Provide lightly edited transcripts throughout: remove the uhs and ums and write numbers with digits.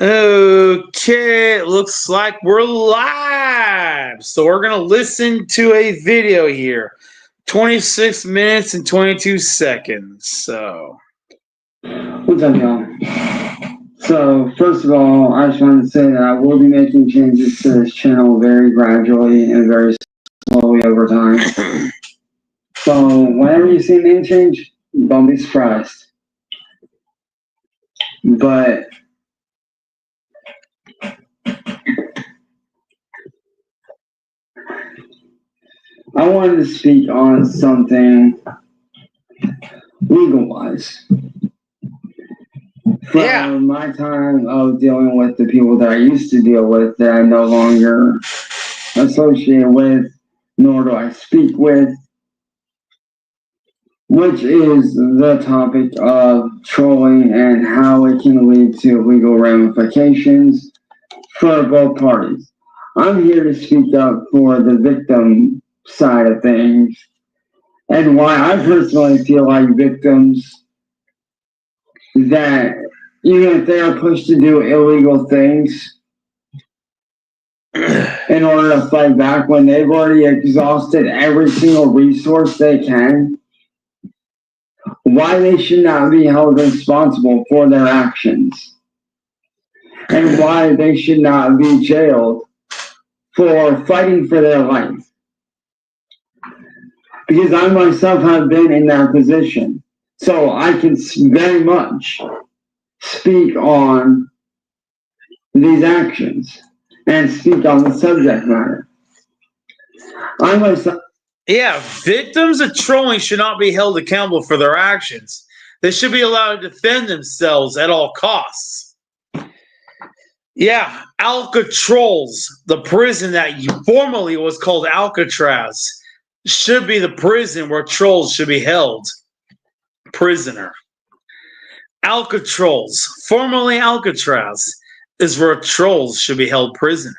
Okay, it looks like we're live. So we're going to listen to a video here. 26 minutes and 22 seconds. So, what's up, y'all? So, first of all, I just wanted to say that I will be making changes to this channel very gradually and very slowly over time. So, whenever you see a name change, don't be surprised. But I wanted to speak on something legal-wise. From my time of dealing with the people that I used to deal with that I no longer associate with, nor do I speak with, which is the topic of trolling and how it can lead to legal ramifications for both parties. I'm here to speak up for the victim side of things and why I personally feel like victims that even if they are pushed to do illegal things in order to fight back when they've already exhausted every single resource they can, why they should not be held responsible for their actions and why they should not be jailed for fighting for their life. Because I myself have been in that position, so I can very much speak on these actions and speak on the subject matter. I myself. Yeah, victims of trolling should not be held accountable for their actions. They should be allowed to defend themselves at all costs. Yeah, Alcatraz, the prison that formerly was called Alcatraz, should be the prison where trolls should be held prisoner. Alcatraz, formerly Alcatraz, is where trolls should be held prisoner.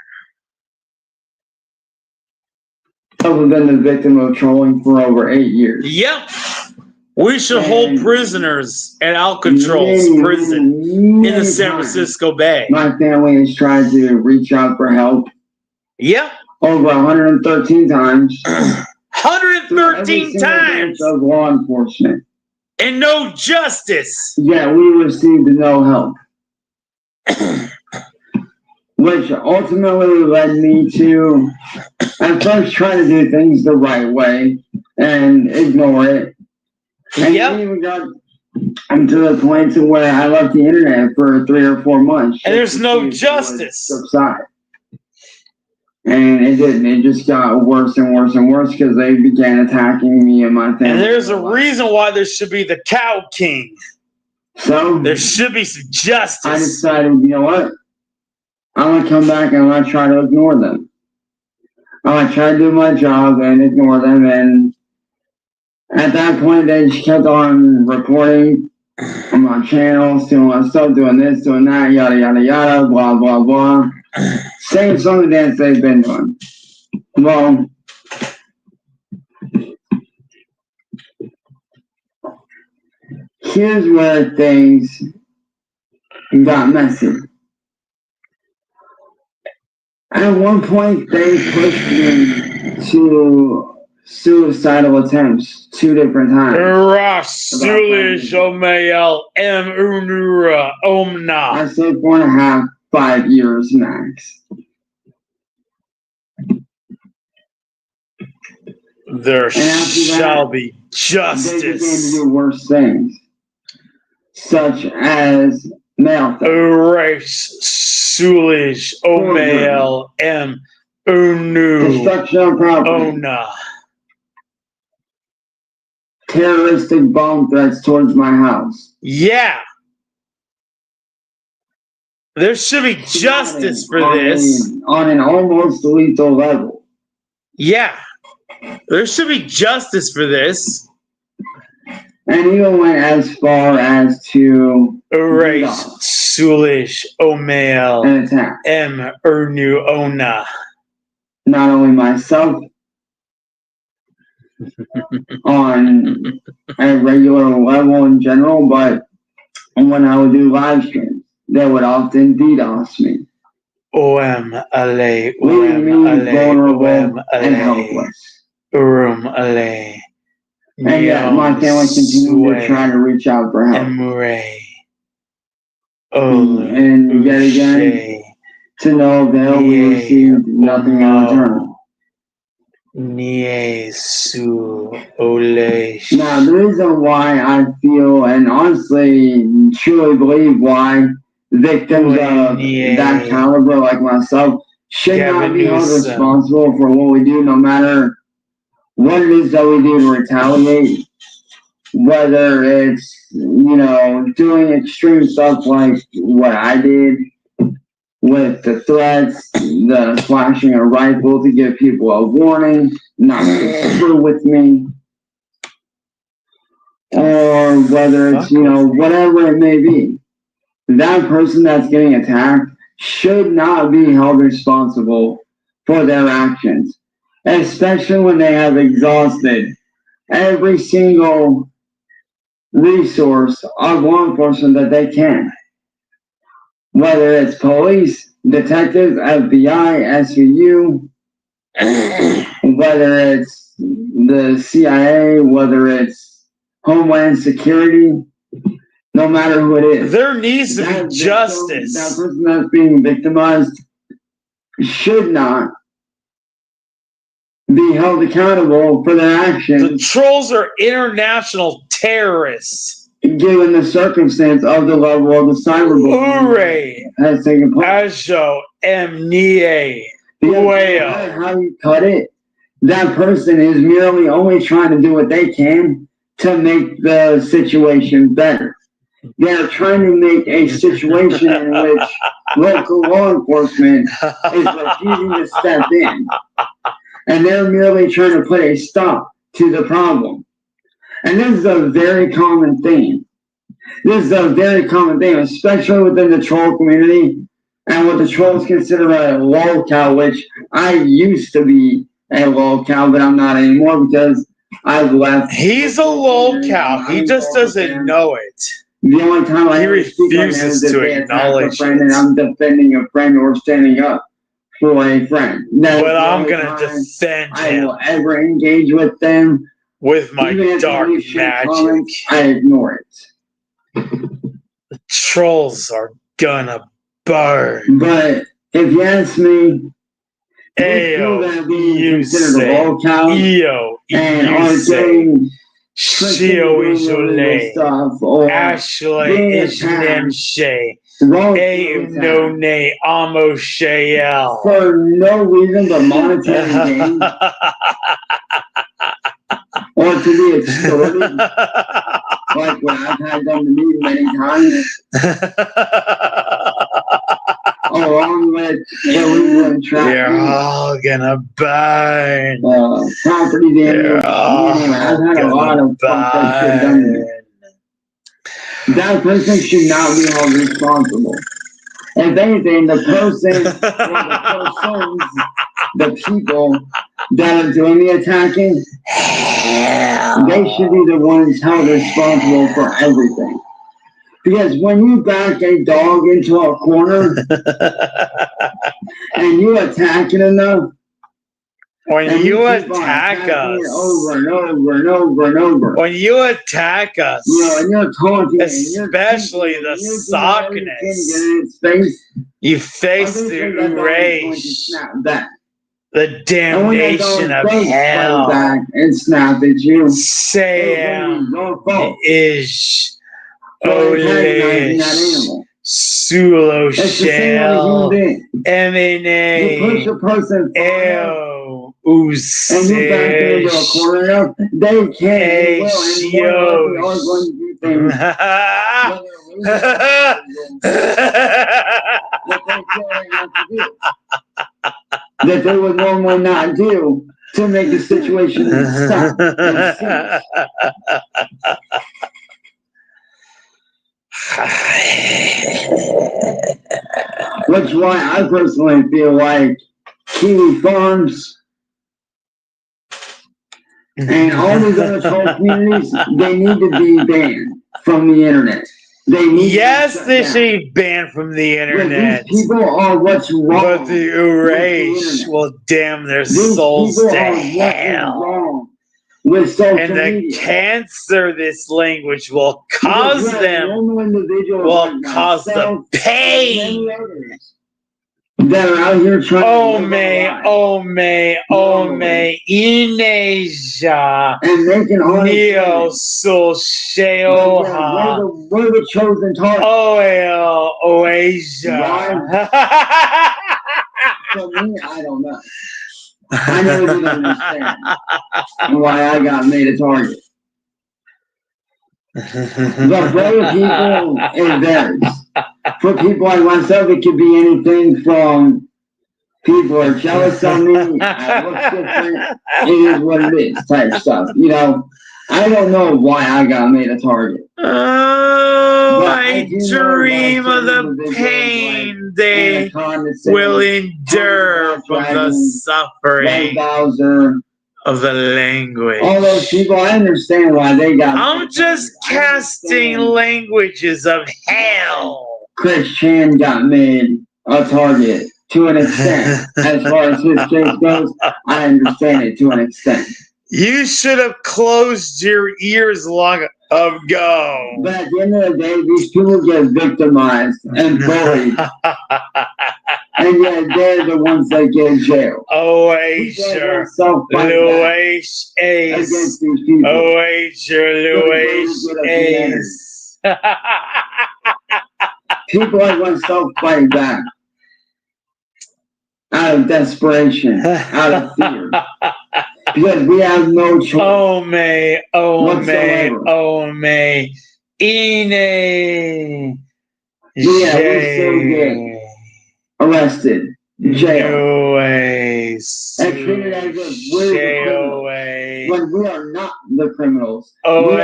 I've been the victim of trolling for over 8 years. Yep. We should hold prisoners at Alcatraz prison in the San Francisco Bay. My family has tried to reach out for help. Yep. Over 113 times. 113 times of law enforcement. And no justice. Yeah, we received no help. Which ultimately led me to at first try to do things the right way and ignore it. And it even got to the point to where I left the internet for 3 or 4 months. And there's no justice. Subside. And it didn't. It just got worse and worse and worse because they began attacking me and my family. And there's a reason why there should be the Cow King. So there should be some justice. I decided, you know what? I'm going to come back and I'm going to try to ignore them. I'm going to try to do my job and ignore them. And at that point, they just kept on reporting on my channels, doing my stuff, doing this, doing that, yada, yada, yada, blah, blah, blah. Same song and dance they've been doing. Well, here's where things got messy. At one point, they pushed me to suicidal attempts 2 different times. I say 4.5, 5 years max. There shall be justice. They began to do worse things, such as mail theft. Sulish, Omael, M. Unu, destruction of property. Ona. Terroristic bomb threats towards my house. Yeah. There should be justice for this. On an almost lethal level. Yeah. There should be justice for this. And even went as far as to erase Sulish, Omael, and attack. M. Ernu, Ona. Not only myself on a regular level in general, but when I would do live streams. that would often DDoS me, OM leaving me vulnerable and helpless. Ale. And yet my family continued to try to reach out for help. And yet again, to no avail, we received nothing in return. Now, the reason why I feel, and honestly, truly believe why victims of that caliber like myself should not be held responsible for what we do, no matter what it is that we do to retaliate, whether it's, doing extreme stuff like what I did with the threats, the flashing a rifle to give people a warning, not to screw with me, or whether it's, whatever it may be. That person that's getting attacked should not be held responsible for their actions, especially when they have exhausted every single resource of law enforcement that they can. Whether it's police, detectives, FBI, SVU, whether it's the CIA, whether it's Homeland Security, no matter who it is. There needs to be justice. That person that's being victimized should not be held accountable for their actions. The trolls are international terrorists. Given the circumstance of the level of the cyberbullying has taken place. Asho Mnie. How you cut it, that person is merely only trying to do what they can to make the situation better. They're trying to make a situation in which local law enforcement is refusing to step in. And they're merely trying to put a stop to the problem. And this is a very common theme. This is a very common theme, especially within the troll community and what the trolls consider a lolcow, which I used to be a lolcow, but I'm not anymore because I've left. He's a lolcow. He just doesn't know it. The only time I refuses to acknowledge it, and I'm defending a friend or standing up for a friend. But I'm gonna defend him. I will ever engage with them with my dark magic. Comments, I ignore it. The trolls are gonna burn. But if you ask me, Ayo, you considered a lolcow and are getting Shio Isole, Ashley Ishnemshe, None Amo Shael. For no reason but monetary gain. Or to be extorted, like what I've had done to me many times. Along with illegal entrapment. You're all gonna burn. Property damage. I've had a lot of fucked up shit done to me. That person should not be held responsible. If anything, the person, or the people that are doing the attacking, they should be the ones held responsible for everything. Because when you back a dog into a corner and you attack it enough, when you attack us over and over and over and over, when you attack us, and you're taunting, especially the sockness, you face the erase, the damnation of hell, and snap at you. Sam is Olish Sulo Shell M.N.A. You push a person L Usish and you back into a corner, they can't that they would normally not do to make the situation stop. Which is why I personally feel like Kiwi Farms and all these other troll communities, they need to be banned from the internet. They need Yes, to be they shut should down. be banned from the But internet. these people are what's wrong. But the with the erase internet. will damn their These souls people to are what is hell. wrong with social And the media. cancer this language will Because cause you have them normal individuals will like cause the myself and pain. many others that are out here trying Oh to live may, our lives oh may, oh may, Ineja, and making honest Neo living. Sul But yeah, Sheoha, we're the chosen target. Oel, Oasia. For me, I don't know. I never did understand why I got made a target. But for other people, it varies. For people like myself, it could be anything from people are jealous of me, I look different, it is what it is type stuff. You know, I don't know why I got made a target. Oh, But I do know dream that of the individuals pain like they Anaconda will Sage, endure from the Dragon, White suffering Bowser, of the language. all those people, I understand why they got I'm made a just target. I casting understand languages of hell. Chris Chan got made a target to an extent. As far as his case goes, I understand it to an extent. You should have closed your ears long ago. But at the end of the day, these people get victimized and bullied. And yet they're the ones that get in jail. Oasia, Luis Ace. Against these people. Oasia, Luis Ace. People like myself fight back. Out of desperation, out of fear. Because we have no choice. Oh may, oh may, whatsoever. oh may. Ine. Yeah, we still get arrested, jail, Noise. and treated as if we're the criminals when we are not the criminals. We are the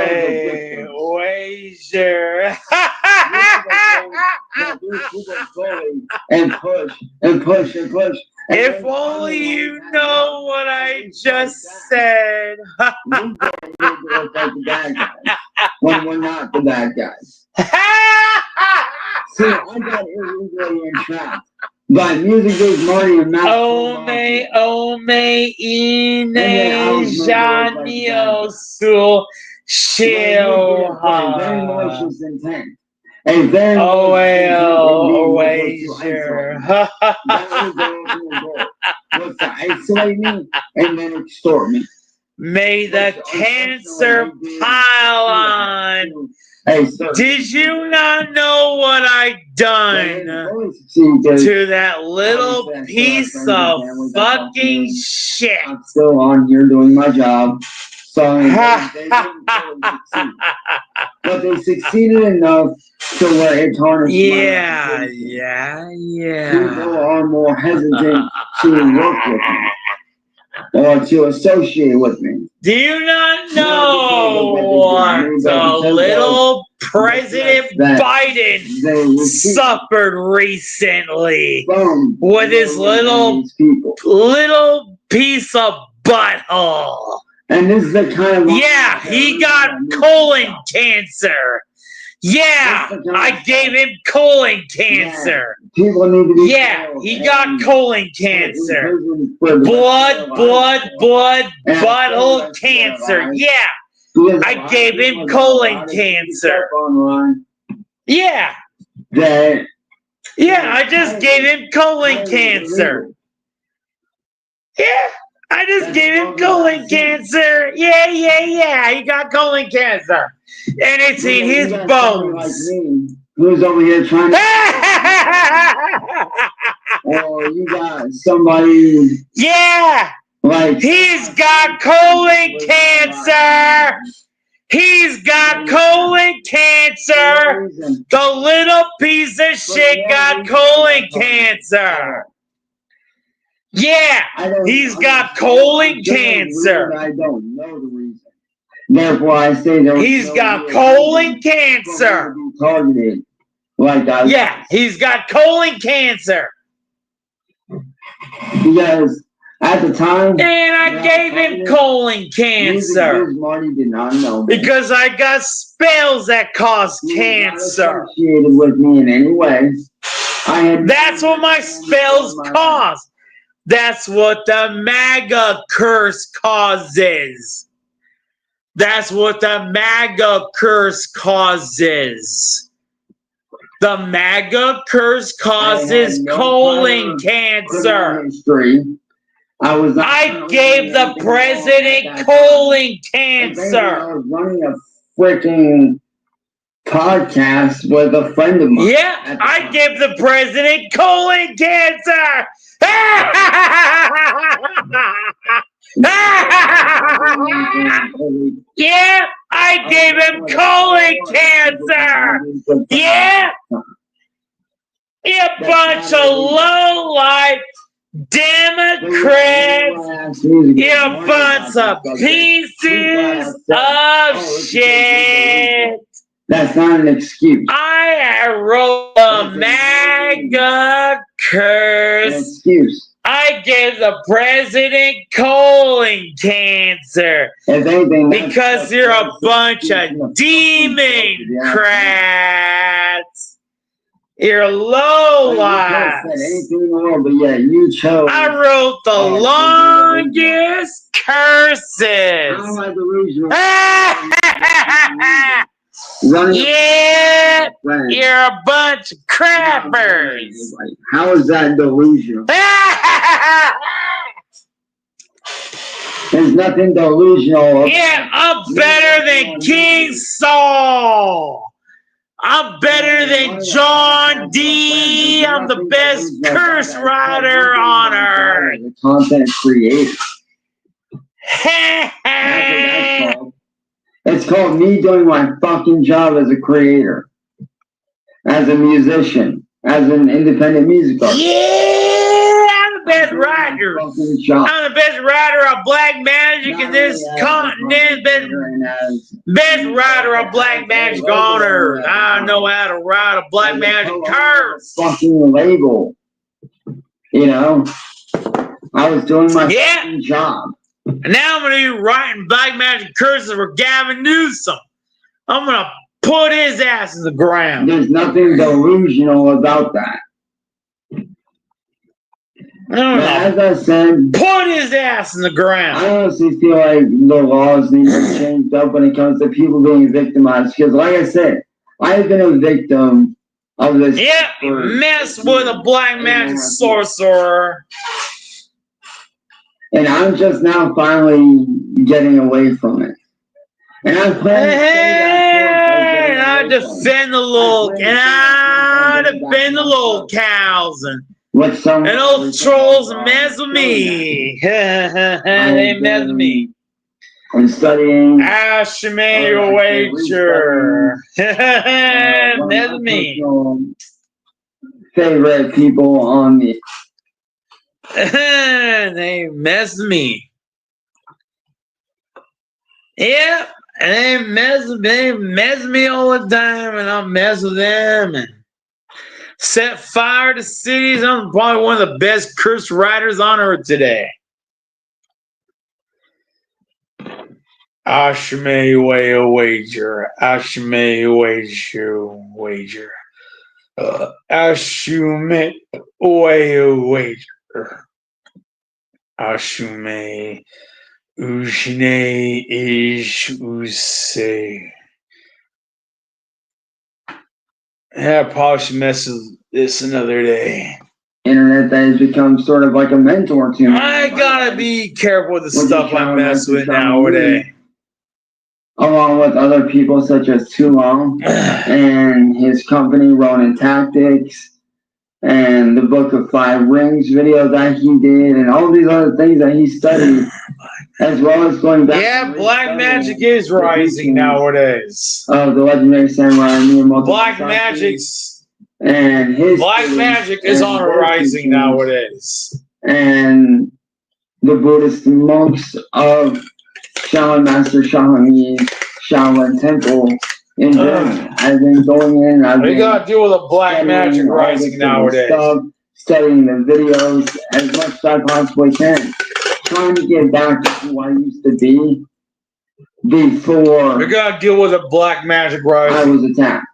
victims. Wager. And push and push and push. And If only you know what I just said. We don't need to look like the bad guys when we're not the bad guys. See, I got illegally entrapped by Music Biz Marty and Matt. Oh may, ine, janio, sul, sheo, very malicious intent. A very wager. Was to isolate me and then extort me. May the cancer pile on. Hey, sir. Did you not know what I done to that little piece of fucking shit? I'm still on here doing my job. So they didn't really succeed. But they succeeded enough to where it tarnished Yeah. People are more hesitant to work with me or to associate with me. Do you not know what little President Biden suffered recently with his little piece of butthole? And this is the kind of he got colon cancer. Yeah, I gave him colon cancer. People need to be he got colon cancer. Blood, butthole cancer. Yeah, I gave him colon cancer. Yeah, I just gave him colon cancer. Yeah, I just gave him colon cancer. Yeah, he got colon cancer. And it's in his bones. Who's over here trying to... Or you got somebody... Yeah! Like... He's got colon cancer! He's got colon cancer! The little piece of shit got colon cancer! Yeah! He's got colon cancer! I don't know the reason. Therefore, I say there he's got colon cancer. Targeted like that. Yeah, he's got colon cancer. Because At the time, and I gave him colon cancer Marty did not know because I got spells that cause cancer. Associated with me in any way. That's what my spells cause. That's what the MAGA curse causes. That's what the MAGA curse causes. The MAGA curse causes colon cancer. I gave the president colon cancer. I was running a freaking podcast with a friend of mine. Yeah, I gave the president colon cancer. Yeah, I gave him colon cancer. Yeah, you bunch of low-life Democrats, you bunch of pieces of shit. That's not an excuse. I wrote a MAGA curse. An excuse. I gave the president colon cancer because you're a bunch of Democrats. You're low lives. I wrote the longest curses. Yeah, you're a bunch of crappers. How is that delusional? There's nothing delusional. Yeah, I'm better than King Saul. I'm better than John D. I'm the best curse writer on earth. Content creator. It's called me doing my fucking job as a creator, as a musician, as an independent music artist. Yeah, I'm the best writer. I'm the best writer of black magic in this continent. Best writer of black magic on earth. I know how to write a black magic curse. Fucking label. You know, I was doing my fucking job. And now I'm going to be writing black magic curses for Gavin Newsom. I'm going to put his ass in the ground. There's nothing delusional about that. As I said, put his ass in the ground. I honestly feel like the laws need to be changed up when it comes to people being victimized. Because like I said, I've been a victim of this. Yeah, mess with a black magic sorcerer. And I'm just now finally getting away from it. And I'm planning I defend the little, and I defend the little cows, and those trolls mess with me. They mess with me. I'm studying. Ash me your wager. Mess with me. Favorite people on the. They mess with me. Yep, and they mess with me all the time, and I mess with them and set fire to cities. I'm probably one of the best curse writers on earth today. Ashme way a wager. Ashme wager. Ashume way a wager. Ashume Ujne ish use. Yeah, I probably should mess with this another day. Internet that has become sort of like a mentor to me. I gotta be careful with the stuff I mess with nowadays. Along with other people such as Too Long and his company Ronin Tactics. And the Book of Five Rings video that he did, and all these other things that he studied, as well as going back. Yeah, black magic is rising nowadays. Oh, the legendary samurai. Black magic's and his black magic is on a rising nowadays. And the Buddhist monks of Shaolin Master Shaolin Temple. In I've been going in. We gotta deal with a black magic rising nowadays. Studying the videos as much as I possibly can. trying to get back to who I used to be before We gotta deal with a black magic I rising. was attacked.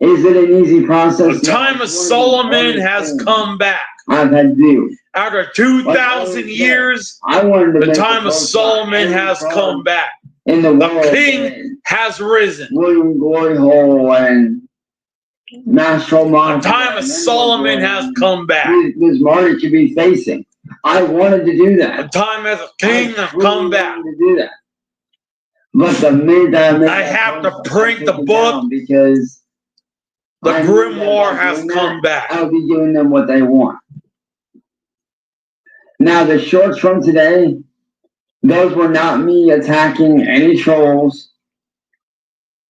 Is it an easy process? The time of Solomon has come back. I've had to do. After 2,000 years, I wanted to the make time of Solomon has come back. in the world. The king has risen. William Glory Hole and National The Monster. time of Solomon has come back. This Marty should be facing. I wanted to do The that. time of the king has come back. To do that. But the minute I have to print the book because the grimoire has come back. I'll be giving them what they want. Now the shorts from today, those were not me attacking any trolls.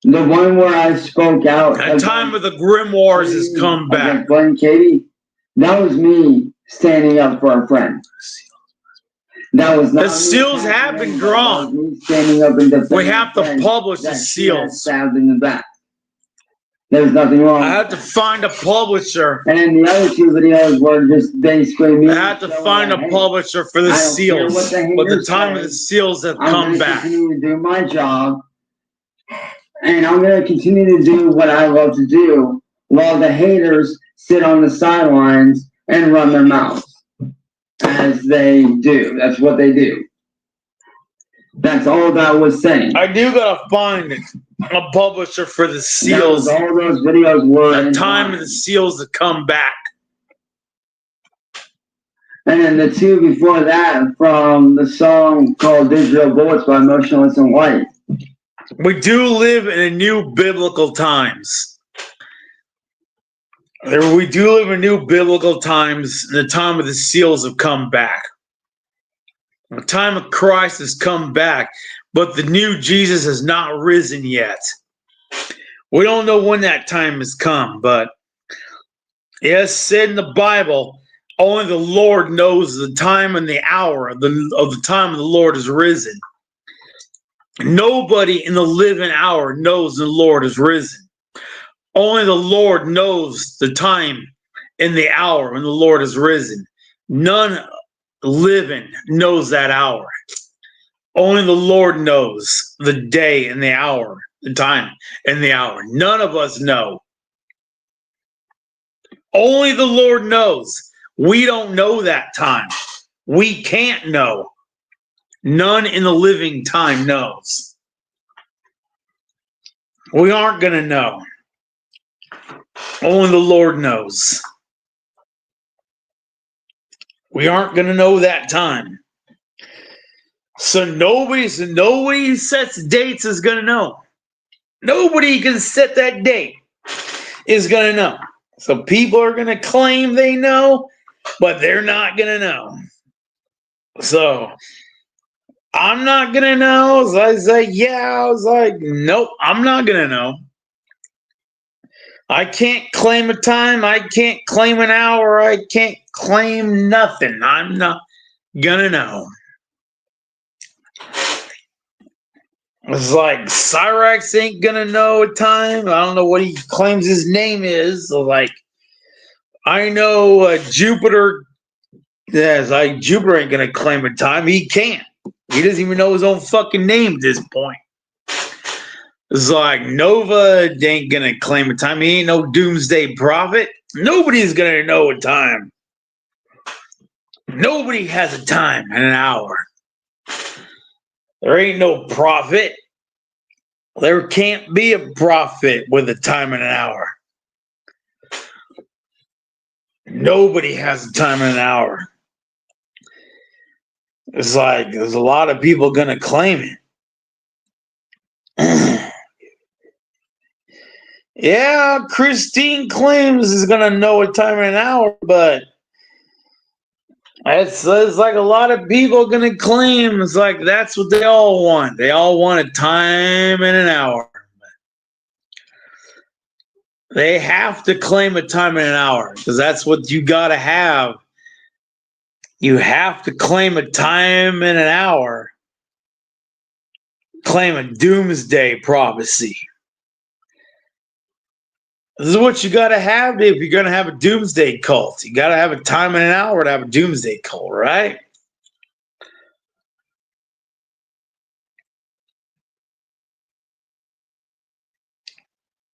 The one where I spoke out. The time of the grimoires has come back. Glenn Katie, that was me standing up for a friend. That was not the seals have been drawn. Me standing up and defending we have to publish the seals. Stabbed in the back. There's nothing wrong. I had to find a publisher. And then the other two videos were just basically me. I had to find a publisher for the seals. But the time of the seals have come back. I'm going to continue to do my job. And I'm going to continue to do what I love to do while the haters sit on the sidelines and run their mouths. As they do. That's what they do. That's all that was saying. I do gotta find a publisher for the seals. All those videos were the time of the seals to come back. And then the two before that from the song called Digital Bullets by Motionless in White. We do live in a new biblical times. We do live in new biblical times. The time of the seals have come back. The time of Christ has come back, but the new Jesus has not risen yet. We don't know when that time has come, but it is said in the Bible, only the Lord knows the time and the hour of the time the Lord is risen. Nobody in the living hour knows the Lord is risen. Only the Lord knows the time and the hour when the Lord is risen. None living knows that hour. Only the Lord knows the day and the hour, the time and the hour. None of us know. Only the Lord knows. We don't know that time. We can't know. None in the living time knows. We aren't going to know. Only the Lord knows. We aren't going to know that time. So nobody sets dates is going to know. Nobody can set that date is going to know. So people are going to claim they know, but they're not going to know. So I'm not going to know. So I say, yeah. I was like, nope, I'm not going to know. I can't claim a time. I can't claim an hour. I can't claim nothing. I'm not gonna know. It's like Cyrax ain't gonna know a time. I don't know what he claims his name is. So like, I know Jupiter. Yeah, it's like Jupiter ain't gonna claim a time. He can't. He doesn't even know his own fucking name at this point. It's like Nova ain't gonna claim a time. He ain't no doomsday prophet. Nobody's gonna know a time. Nobody has a time and an hour. There ain't no prophet. There can't be a prophet with a time and an hour. Nobody has a time and an hour. It's like there's a lot of people gonna claim it. Yeah, Christine claims is gonna know a time and an hour, but it's like a lot of people gonna claim it's like that's what they all want. They all want a time and an hour. They have to claim a time and an hour because that's what you gotta have. You have to claim a time and an hour. Claim a doomsday prophecy. This is what you got to have if you're going to have a doomsday cult. You got to have a time and an hour to have a doomsday cult, right?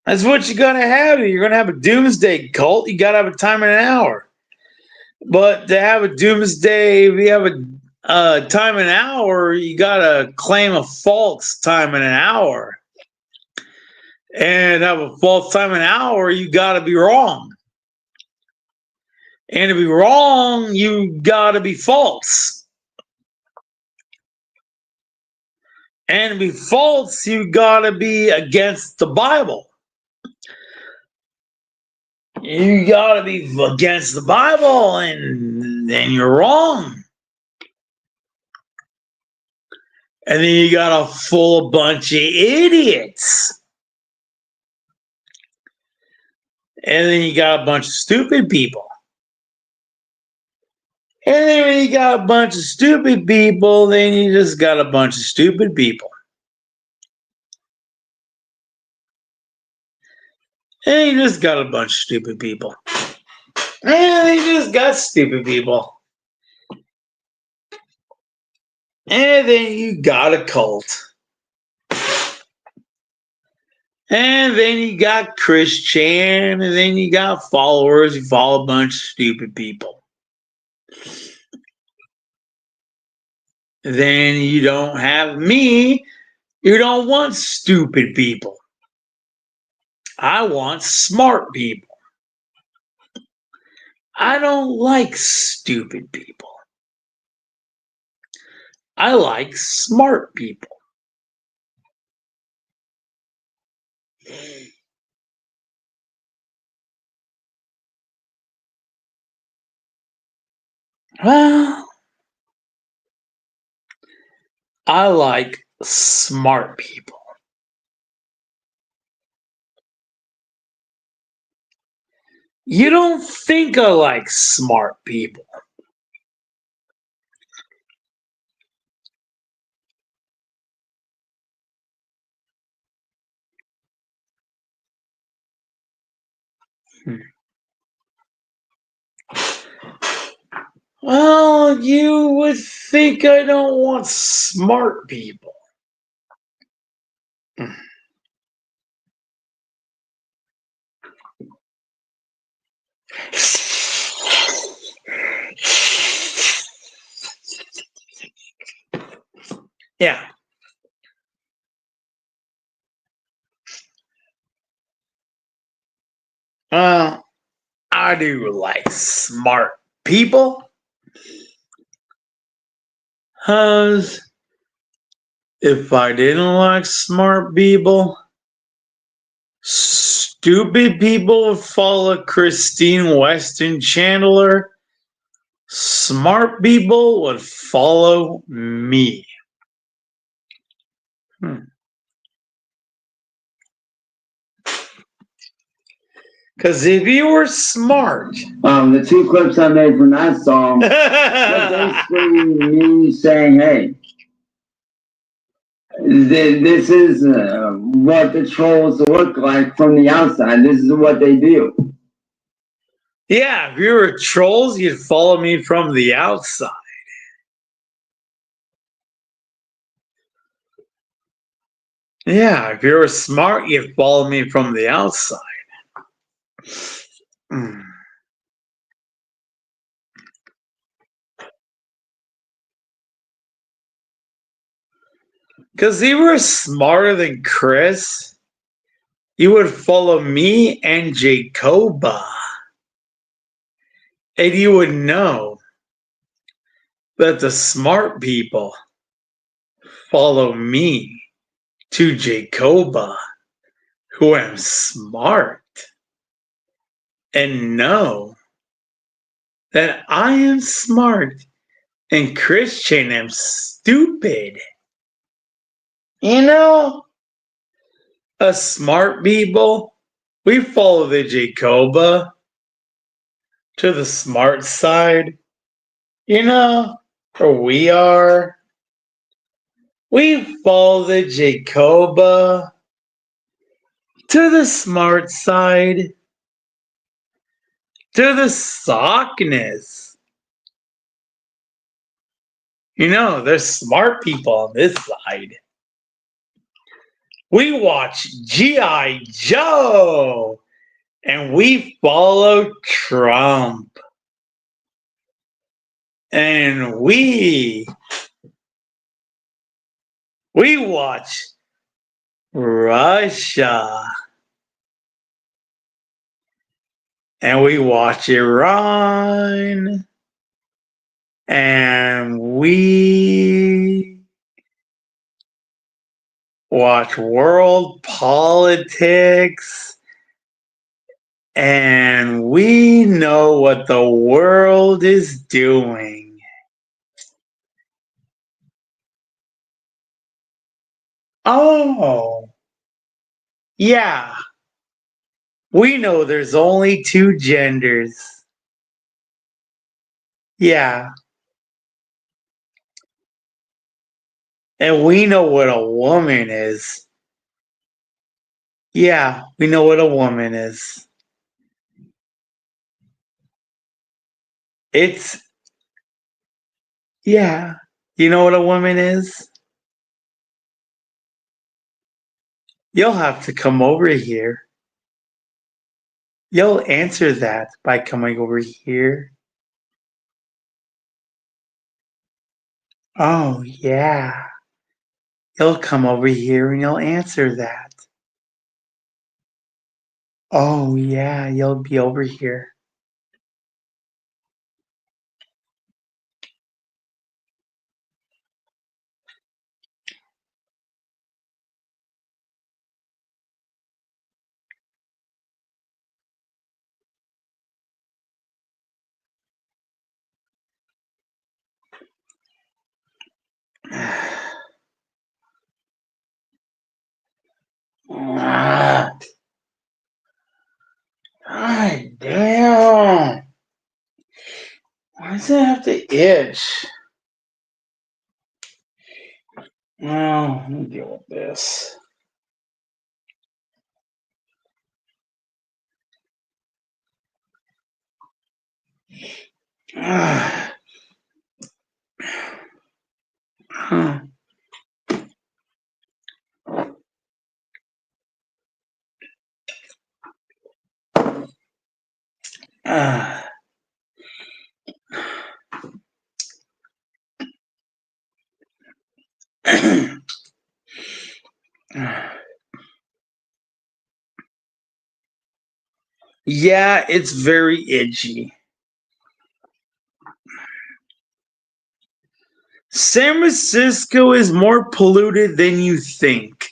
That's what you're gonna have. You're gonna have a doomsday cult. You gotta have a time and an hour. But to have a doomsday, if you have a time and an hour, you gotta claim a false time and an hour. And have a false time and an hour, you gotta be wrong. And to be wrong, you gotta be false. And to be false, you gotta be against the Bible. You gotta be against the Bible, and then you're wrong. And then you got a full bunch of idiots. And then you got a bunch of stupid people. And then when you got a bunch of stupid people, then you just got a bunch of stupid people. And you just got a bunch of stupid people. And you just got stupid people. And then you got a cult. And then you got Christian. And then you got followers. You follow a bunch of stupid people. Then you don't have me. You don't want stupid people. I want smart people. I don't like stupid people. I like smart people. Well, I like smart people. You don't think I like smart people. Well, you would think I don't want smart people. Yeah. I do like smart people. Because if I didn't like smart people, stupid people would follow Christine Weston Chandler. Smart people would follow me. Because if you were smart. The two clips I made from that song was basically me saying, hey, this is what the trolls look like from the outside. This is what they do. Yeah, if you were trolls, you'd follow me from the outside. Yeah, if you were smart, you'd follow me from the outside. Because you were smarter than Chris, you would follow me and Jacoba. And you would know that the smart people follow me to Jacoba, who am smart, and know that I am smart and Christian am stupid. You know, us smart people, we follow the Jacoba to the smart side. You know, or we are. We follow the Jacoba to the smart side, to the sockness. You know, there's smart people on this side. We watch G.I. Joe. And we follow Trump. And we watch Russia. And we watch Iran. And we watch world politics. And we know what the world is doing. Oh, yeah. We know there's only two genders. Yeah. And we know what a woman is. Yeah, we know what a woman is. It's, yeah. You know what a woman is? You'll have to come over here. You'll answer that by coming over here. Oh, yeah. You'll come over here and you'll answer that. Oh, yeah, you'll be over here. God damn. Why does it have to itch? Well, let me deal with this. Huh. Yeah, it's very itchy. San Francisco is more polluted than you think.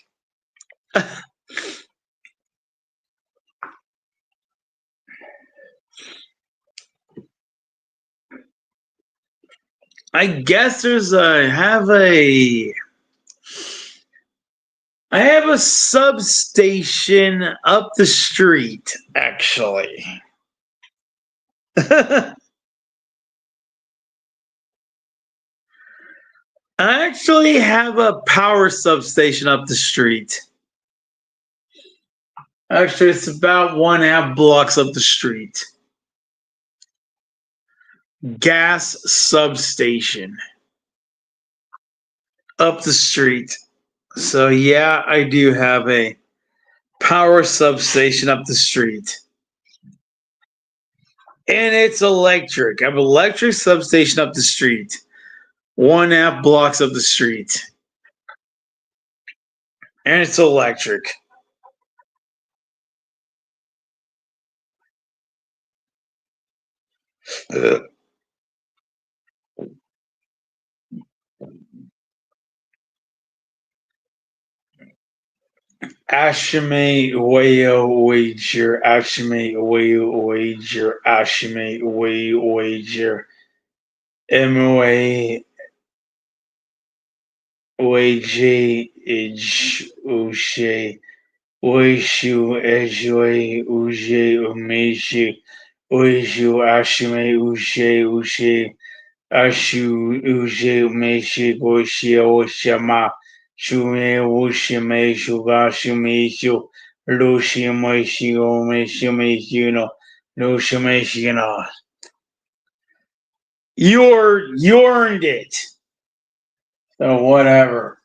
I guess I have a substation up the street, actually. I actually have a power substation up the street. Actually, it's about 1.5 blocks up the street. Gas substation up the street. So, yeah, I do have a power substation up the street. And it's electric. I have an electric substation up the street. 1.5 blocks up the street. And it's electric. Ashime Wayo Wager. Ashime Wayo Wager. Ashime Wayo Wager. MOA Wage Ij Ushe. Oishu Ejoi Uje Umeshi. Oishu Ashime Ushe Ushe. Ashu Uje Umeshi Goshi Oshama. Shume Wushime Shugashimishu. Lushimaishi Omeshimishino. Lushimishino. You earned it. So whatever.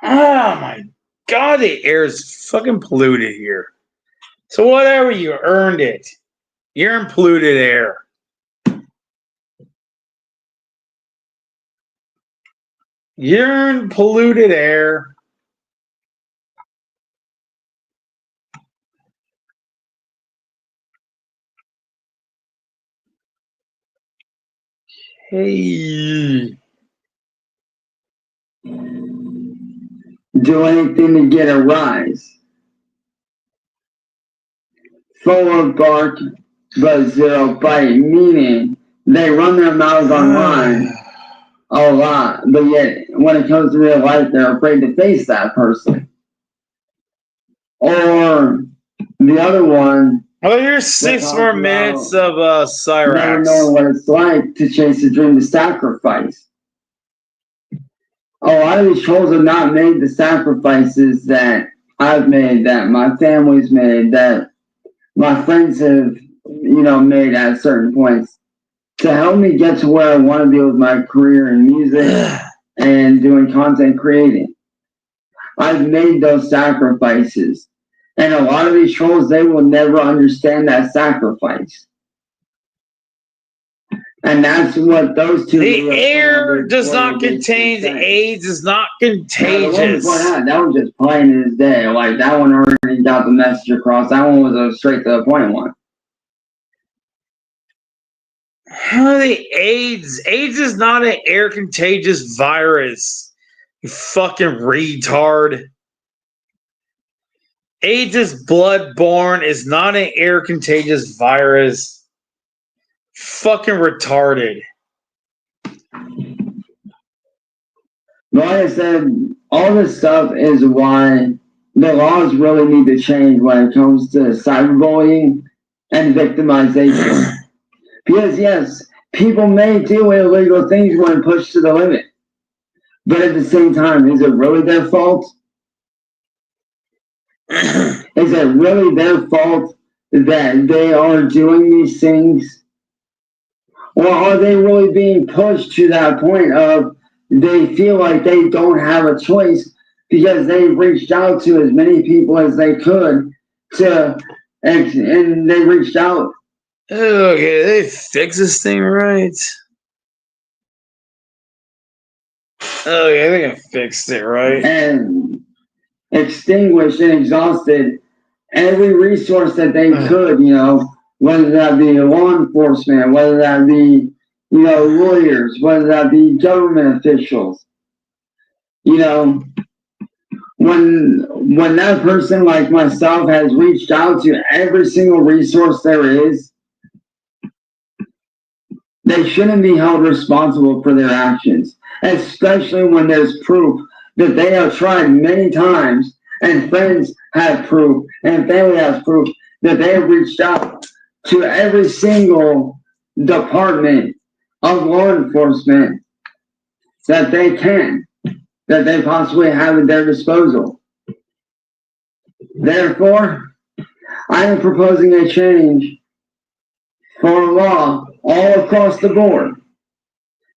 Oh my God, the air is fucking polluted here. So whatever, you earned it. You're in polluted air. You're in polluted air. Hey. Do anything to get a rise. Full of bark, but zero bite, meaning they run their mouths online a lot, but yet when it comes to real life, they're afraid to face that person. Or the other one, Well, here's 6 more minutes of Cyrax. Never knowing what it's like to chase a dream to sacrifice. A lot of these trolls have not made the sacrifices that I've made, that my family's made, that my friends have, made at certain points to help me get to where I want to be with my career in music and doing content creating. I've made those sacrifices. And a lot of these trolls, they will never understand that sacrifice. And that's what those two. The air does not contain AIDS. Is not contagious. That was just plain as day. Like that one already got the message across. That one was a straight to the point one. The AIDS is not an air contagious virus. You fucking retard. AIDS is blood-borne. Is not an air contagious virus. Fucking retarded. Like I said, all this stuff is why the laws really need to change when it comes to cyberbullying and victimization. Because yes, people may do illegal things when pushed to the limit. But at the same time, is it really their fault? Is it really their fault that they are doing these things? Or are they really being pushed to that point of they feel like they don't have a choice because they reached out to as many people as they could and they reached out. Okay, they fix this thing right. Okay, I think I fixed it right. And extinguished and exhausted every resource that they could, whether that be law enforcement, whether that be, lawyers, whether that be government officials. When that person like myself has reached out to every single resource there is, they shouldn't be held responsible for their actions, especially when there's proof that they have tried many times and friends have proof and family has proof that they have reached out to every single department of law enforcement that they possibly have at their disposal. Therefore, I am proposing a change for a law all across the board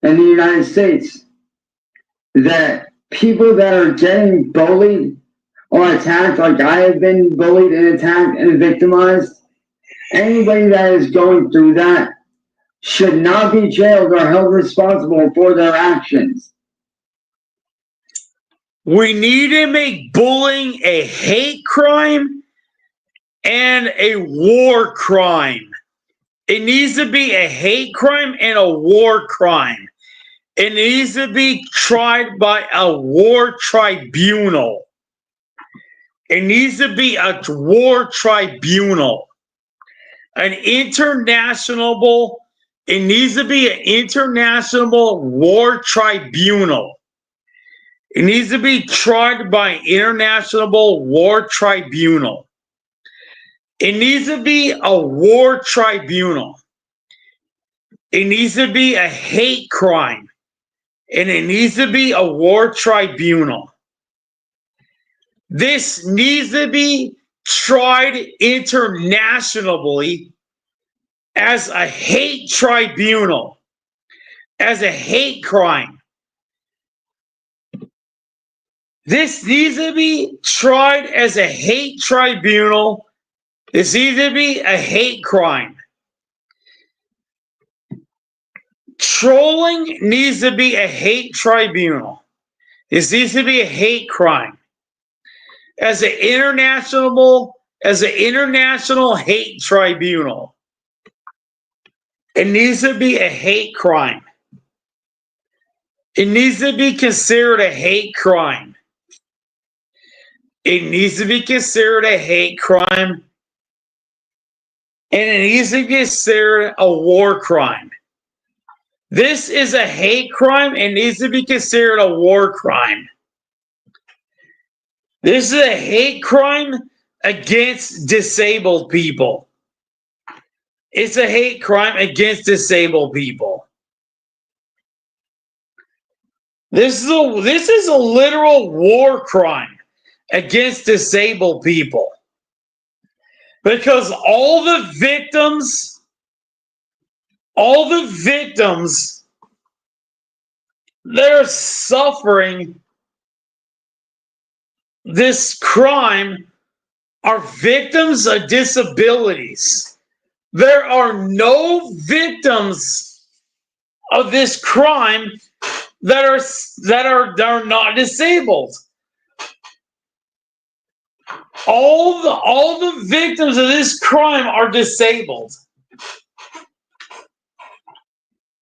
in the United States that people that are getting bullied or attacked, like I have been bullied and attacked and victimized, anybody that is going through that should not be jailed or held responsible for their actions. We need to make bullying a hate crime and a war crime. It needs to be a hate crime and a war crime. It needs to be tried by a war tribunal. It needs to be a war tribunal. It needs to be an international war tribunal. It needs to be tried by an international war tribunal. It needs to be a war tribunal. It needs to be a hate crime. And it needs to be a war tribunal. This needs to be tried internationally as a hate tribunal, as a hate crime. This needs to be tried as a hate tribunal. This needs to be a hate crime. Trolling needs to be a hate tribunal. This needs to be a hate crime. As an international hate tribunal. It needs to be a hate crime. It needs to be considered a hate crime. It needs to be considered a hate crime. And it needs to be considered a war crime. This is a hate crime and needs to be considered a war crime. This is a hate crime against disabled people. It's a hate crime against disabled people. This is a literal war crime against disabled people. Because all the victims that are suffering this crime are victims of disabilities. There are no victims of this crime that are not disabled. All the victims of this crime are disabled.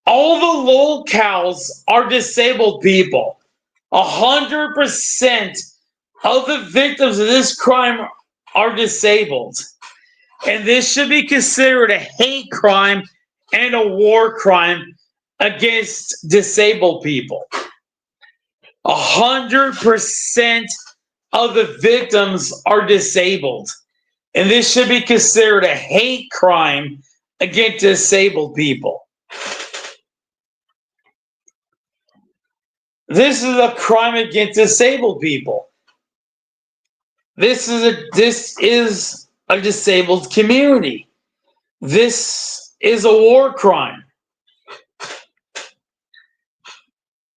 All the locals are disabled people. 100% of the victims of this crime are disabled. And this should be considered a hate crime and a war crime against disabled people. 100% of the victims are disabled. And this should be considered a hate crime against disabled people. This is a crime against disabled people. This is a disabled community. This is a war crime.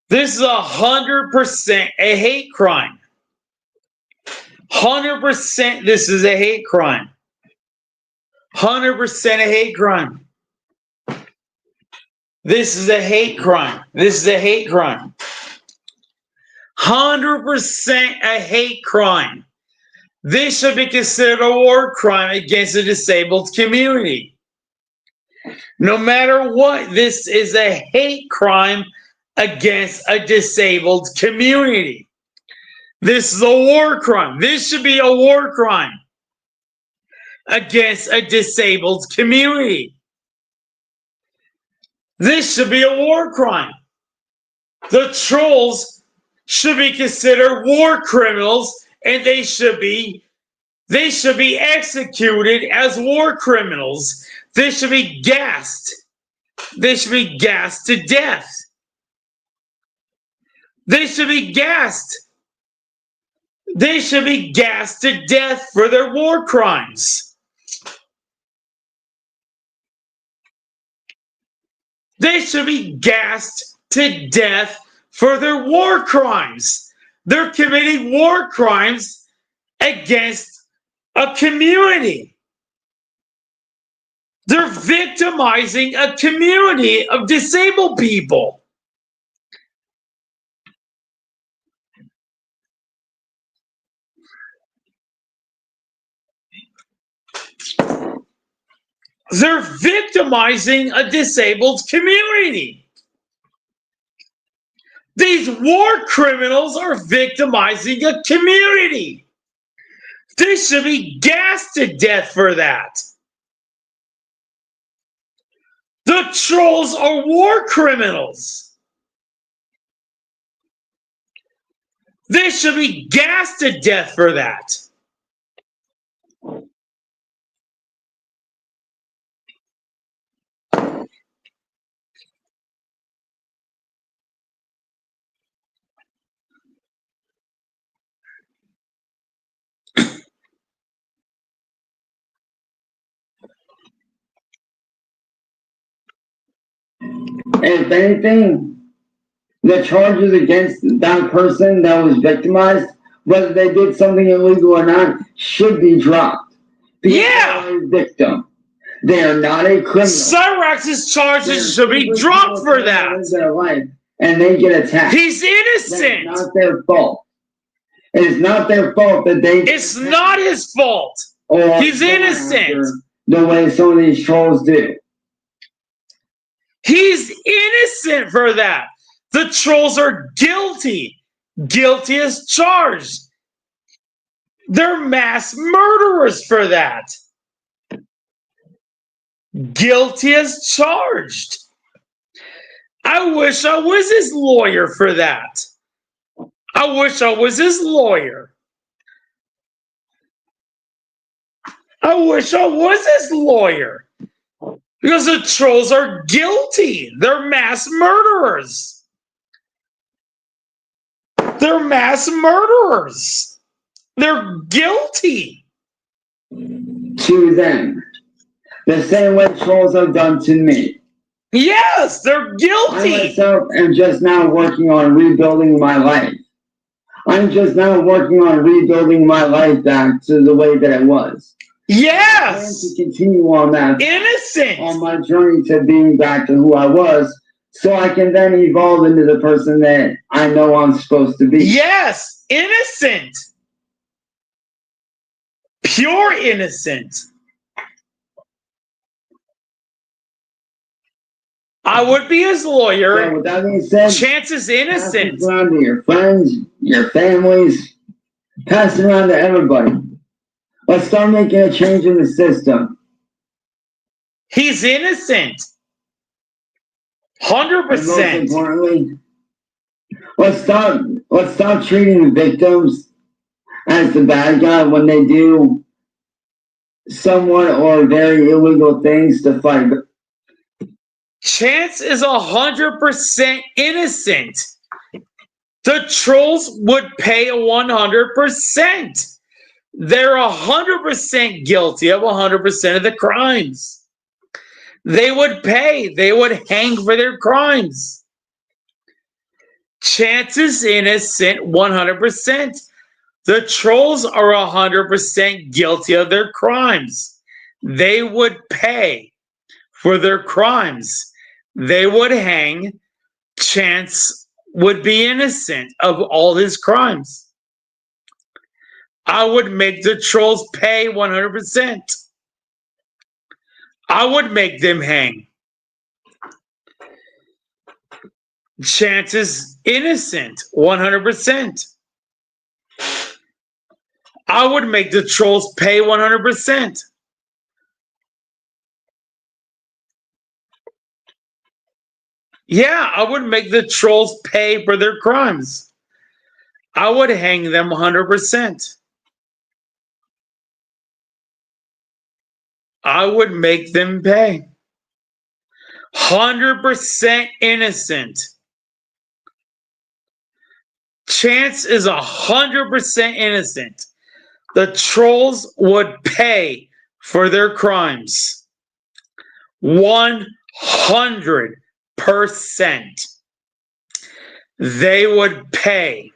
This is 100% a hate crime. 100% this is a hate crime. 100% a hate crime. This is a hate crime. This is a hate crime. 100% a hate crime. This should be considered a war crime against the disabled community. No matter what, this is a hate crime against a disabled community. This is a war crime. This should be a war crime against a disabled community. This should be a war crime. The trolls should be considered war criminals, and they should be executed as war criminals. They should be gassed. They should be gassed to death. They should be gassed. They should be gassed to death for their war crimes. They should be gassed to death for their war crimes. They're committing war crimes against a community. They're victimizing a community of disabled people. They're victimizing a disabled community. These war criminals are victimizing a community. They should be gassed to death for that. The trolls are war criminals. They should be gassed to death for that. And if anything, the charges against that person that was victimized whether they did something illegal or not, should be dropped. Because Yeah. they are a victim. They are not a criminal. Cyrex's charges should be dropped for that. Their life, and they get attacked. He's innocent. That's not their fault. It is not their fault that they. It's not his fault. He's innocent. The way some of these trolls do. He's innocent for that. The trolls are guilty. Guilty as charged. They're mass murderers for that. Guilty as charged. I wish I was his lawyer for that. I wish I was his lawyer. I wish I was his lawyer. Because the trolls are guilty. They're mass murderers. They're mass murderers. They're guilty. To them. The same way trolls have done to me. Yes, they're guilty. I myself am just now working on rebuilding my life. I'm just now working on rebuilding my life back to the way that it was. Yes. I plan to continue on that. Innocent. On my journey to being back to who I was, so I can then evolve into the person that I know I'm supposed to be. Yes, innocent. Pure innocent. I would be his lawyer. So with that being said, Chance is innocent. Pass it around to your friends, your families. Pass it around to everybody. Let's start making a change in the system. He's innocent. 100%. Most importantly, let's stop treating the victims as the bad guy when they do somewhat or very illegal things to fight. Chance is 100% innocent. The trolls would pay 100%. They're 100% guilty of 100% of the crimes. They would pay. They would hang for their crimes. Chance is innocent 100%. The trolls are 100% guilty of their crimes. They would pay for their crimes. They would hang. Chance would be innocent of all his crimes. I would make the trolls pay 100%. I would make them hang. Chance is innocent 100%. I would make the trolls pay 100%. Yeah, I would make the trolls pay for their crimes. I would hang them 100%. I would make them pay. 100% innocent. Chance is 100% innocent. The trolls would pay for their crimes. 100%. They would pay.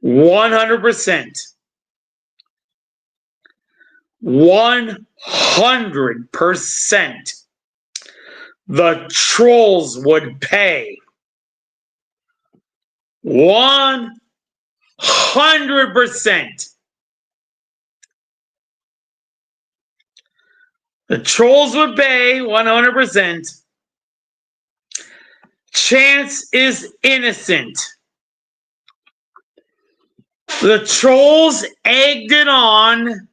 100%. 100%. The trolls would pay. 100%. The trolls would pay 100%. Chance is innocent. The trolls egged it on.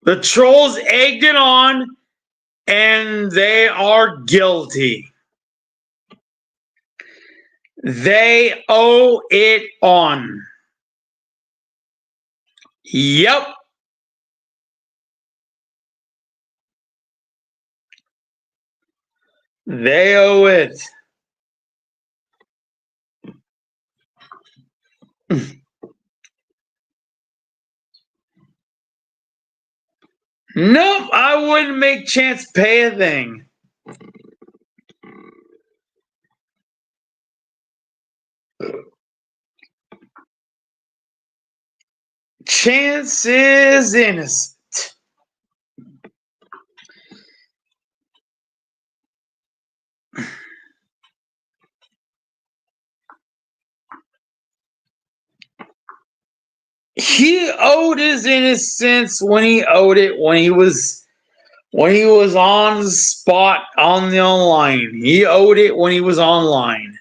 The trolls egged it on, and they are guilty. They owe it on. Yep. They owe it. Nope, I wouldn't make Chance pay a thing. Chance is innocent. He owed his innocence when he owed it when he was on the spot on the online. He owed it when he was online.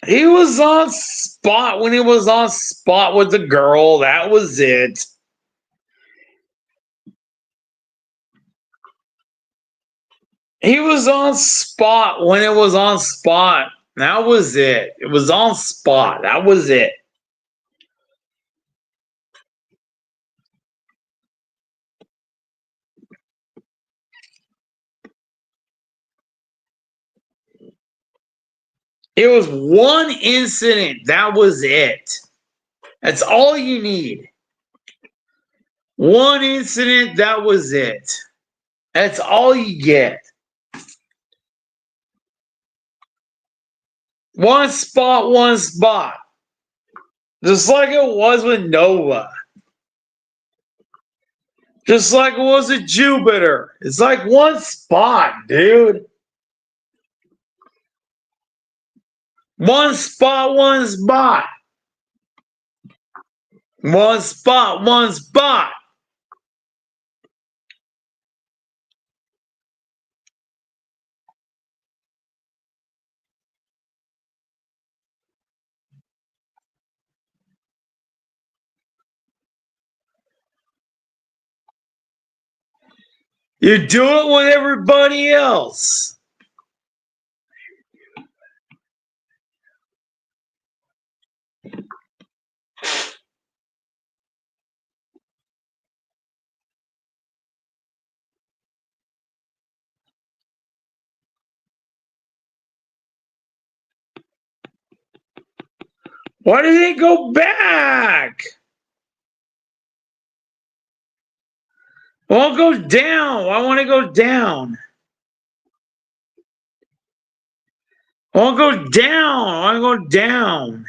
He was on spot when he was on spot with the girl. That was it. He was on spot when it was on spot. That was it. It was on spot. That was it. It was one incident. That was it. That's all you need. One incident. That was it. That's all you get. One spot, one spot. Just like it was with Nova. Just like it was with Jupiter. It's like one spot, dude. One spot, one spot. One spot, one spot. You do it with everybody else. Why did they go back? I want to go down. I want to go down. I want to go down. I want to go down.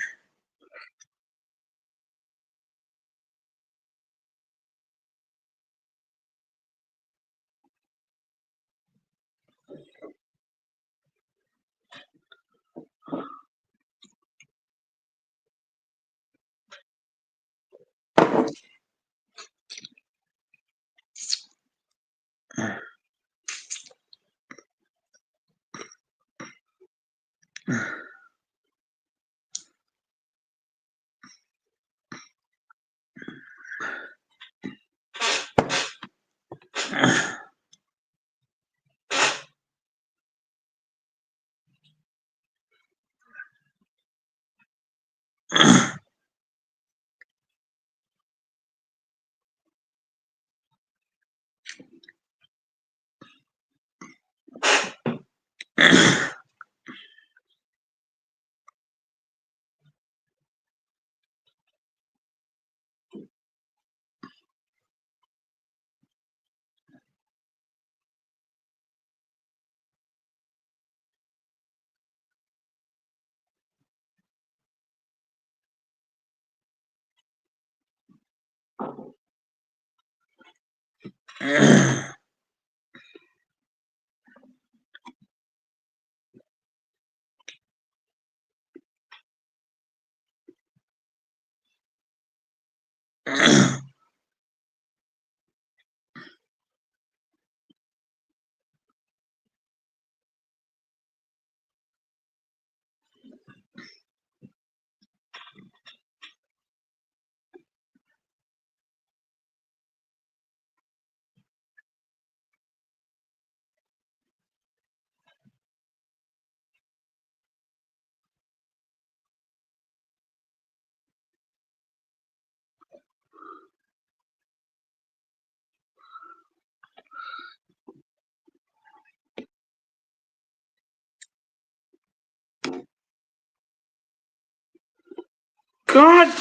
God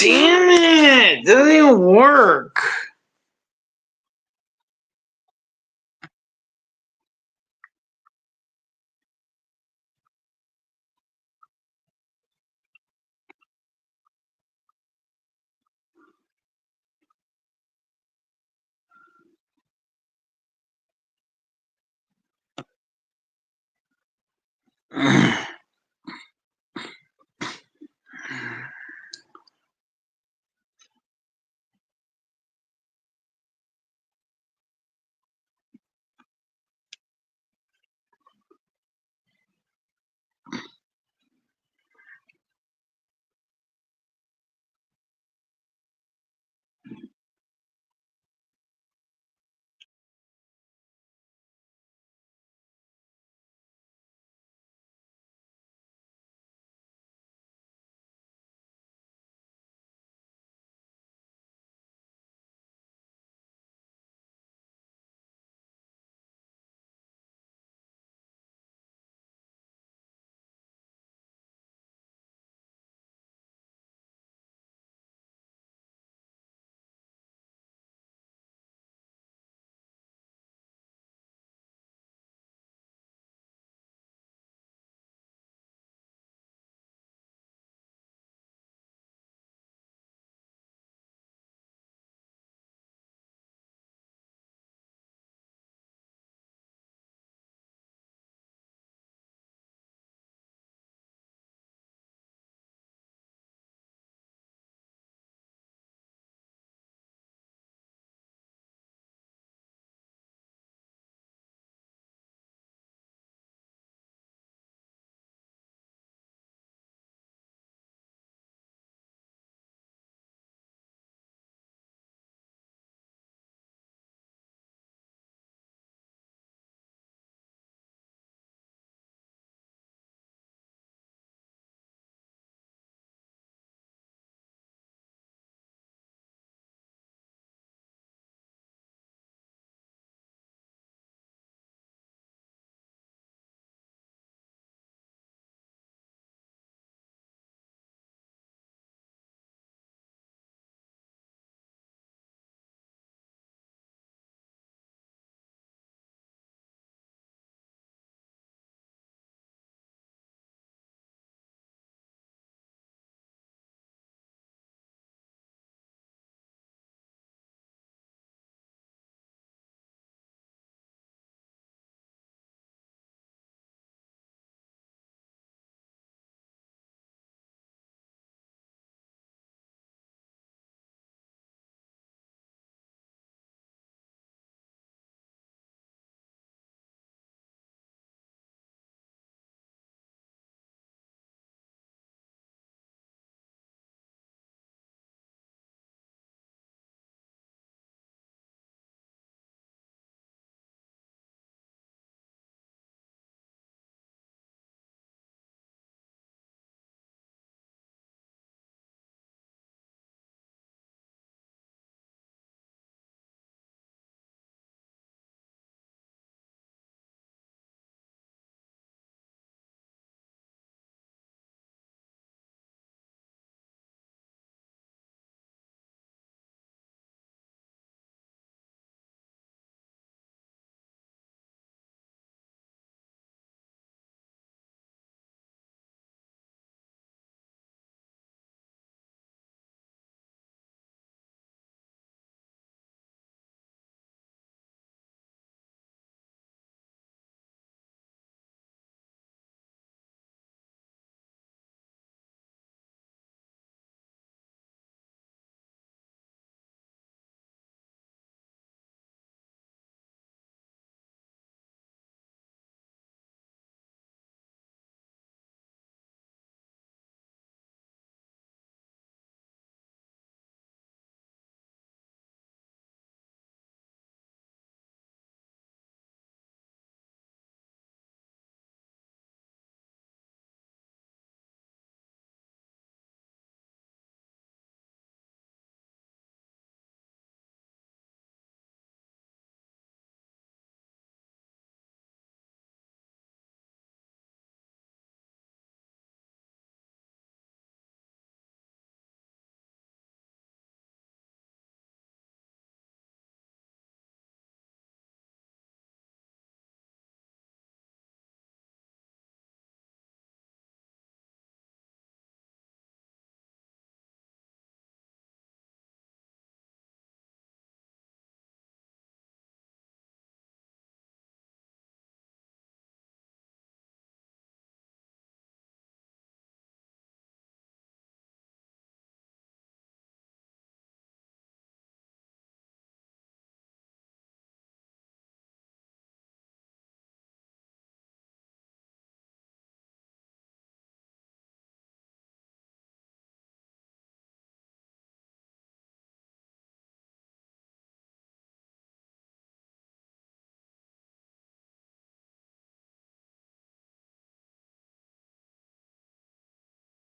damn it! Doesn't even work.